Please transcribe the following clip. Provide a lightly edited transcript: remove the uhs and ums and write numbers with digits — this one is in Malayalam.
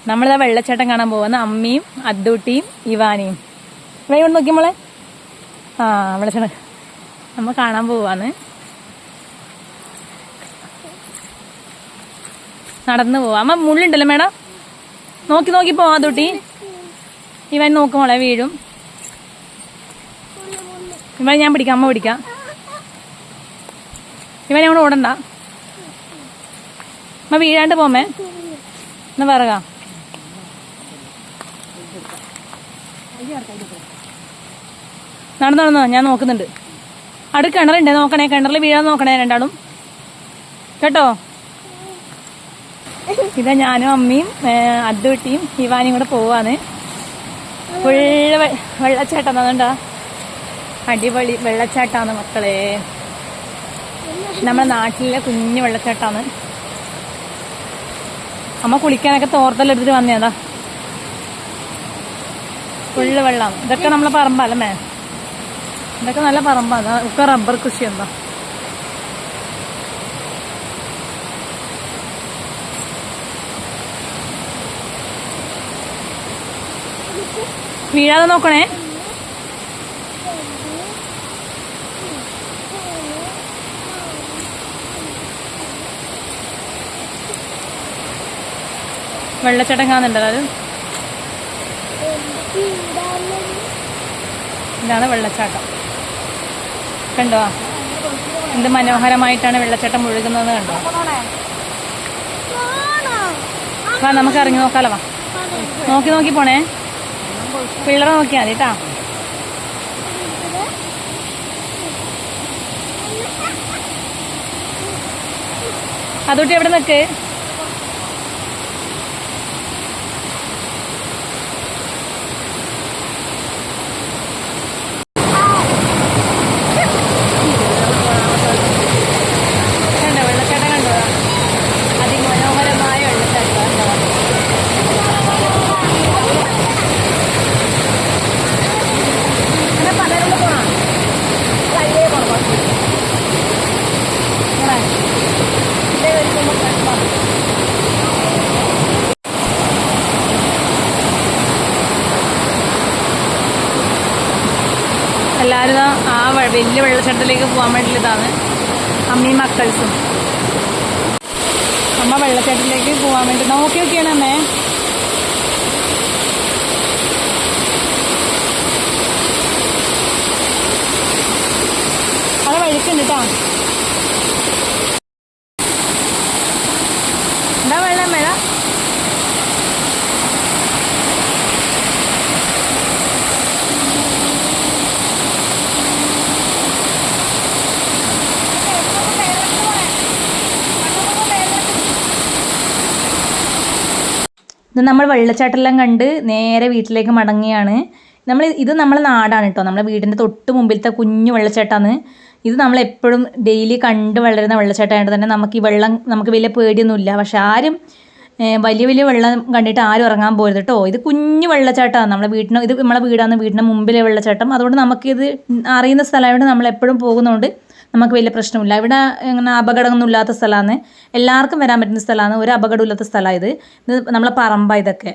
നമ്മളിതാ വെള്ളച്ചാട്ടം കാണാൻ പോകുന്ന അമ്മയും അദ്ദൂട്ടിയും ഇവാനിയും. ഇവിടെ നോക്കി മോളെ. ആ വെള്ളച്ചാട്ടം നമ്മൾ കാണാൻ പോവാന്ന്. നടന്നു പോവാ. അമ്മ മുള്ളുണ്ടല്ലോ മേഡം. നോക്കി നോക്കി പോവാ അദ്ദൂട്ടി. ഇവൻ നോക്കും മോളെ, വീഴും. ഇവൻ ഞാൻ പിടിക്കാം, അമ്മ പിടിക്കാം. ഇവൻ ഞങ്ങൾ ഓടണ്ട. അമ്മ വീഴാണ്ട് പോമേ. എന്നാ വിറകാ. നടന്നോ, ഞാൻ നോക്കുന്നുണ്ട്. അടുത്ത് കിണറുണ്ടേ, നോക്കണേ. കിണറിൽ വീഴാൻ നോക്കണേ രണ്ടാളും കേട്ടോ. ഇതാ ഞാനും അമ്മയും അദ്ദൂട്ടിയും ഇവാനിയും കൂടെ പോവാന്ന്. ഫുള്ള് വെള്ളച്ചാട്ടം അതുകൊണ്ടാ. അടിപൊളി വെള്ളച്ചാട്ടാണ് മക്കളെ. നമ്മുടെ നാട്ടിലെ കുഞ്ഞു വെള്ളച്ചാട്ടാണ്. അമ്മ കുളിക്കാനൊക്കെ തോർത്തെല്ലാം എടുത്തിട്ട് വന്നേതാ. ഫുള്ള് വെള്ളമാണ്. ഇതൊക്കെ നമ്മളെ പറമ്പല്ലേ. ഇതൊക്കെ നല്ല പറമ്പാണ്. ഒക്കെ റബ്ബർ കൃഷി എന്താ. വീഴാതെ നോക്കണേ. വെള്ളച്ചാട്ടം കാണുന്നുണ്ടല്ലോ. അത് ഇതാണ് വെള്ളച്ചാട്ടം. കണ്ടോ എന്ത് മനോഹരമായിട്ടാണ് വെള്ളച്ചാട്ടം മുഴുകുന്നത്. കണ്ടോ. വാ നമുക്ക് ഇറങ്ങി നോക്കാലോ. വാ നോക്കി നോക്കി പോണേ. പിള്ളേരെ നോക്കിയാൽ മതി കേട്ടാ. അതുകൊണ്ട് എവിടെ നിൽക്ക്. വെള്ളച്ചാട്ടം കണ്ടോ. അതിമനോഹരമായ വെള്ളച്ചാട്ടം. എല്ലാവരും ആ വലിയ വെള്ളച്ചാട്ടത്തിലേക്ക് പോകാൻ വേണ്ടിയിട്ടാണ് അമ്മയും മക്കൾസും. അമ്മ വെള്ളച്ചാട്ടത്തിലേക്ക് പോകാൻ വേണ്ടി നോക്കി നോക്കിയാണ് അമ്മേ. അത് വഴിക്കുണ്ട് കേട്ടോ. എന്താ വെള്ളം മഴ. ഇത് നമ്മൾ വെള്ളച്ചാട്ടമെല്ലാം കണ്ട് നേരെ വീട്ടിലേക്ക് മടങ്ങിയാണ്. ഇത് നമ്മളെ നാടാണ് കേട്ടോ. നമ്മളെ വീടിൻ്റെ തൊട്ട് മുമ്പിലത്തെ കുഞ്ഞു വെള്ളച്ചാട്ടമാണ് ഇത്. നമ്മളെപ്പോഴും ഡെയിലി കണ്ട് വളരുന്ന വെള്ളച്ചാട്ടമായിട്ട് തന്നെ നമുക്ക് ഈ വെള്ളം നമുക്ക് വലിയ പേടിയൊന്നുമില്ല. പക്ഷെ ആരും വലിയ വലിയ വെള്ളം കണ്ടിട്ട് ആരും ഇറങ്ങാൻ പോരുത് കേട്ടോ. ഇത് കുഞ്ഞു വെള്ളച്ചാട്ടമാണ്. ഇത് നമ്മളെ വീടാണ്, വീടിൻ്റെ മുമ്പിലെ വെള്ളച്ചാട്ടം. അതുകൊണ്ട് നമുക്കിത് അറിയുന്ന സ്ഥലമായതുകൊണ്ട് നമ്മളെപ്പോഴും പോകുന്നതുകൊണ്ട് നമുക്ക് വലിയ പ്രശ്നമില്ല. ഇവിടെ ഇങ്ങനെ അപകടമൊന്നും ഇല്ലാത്ത സ്ഥലമാണ്. എല്ലാവർക്കും വരാൻ പറ്റുന്ന സ്ഥലമാണ്. ഒരു അപകടമില്ലാത്ത സ്ഥലമാണ് ഇത്. നമ്മളെ പറമ്പാണ് ഇതൊക്കെ.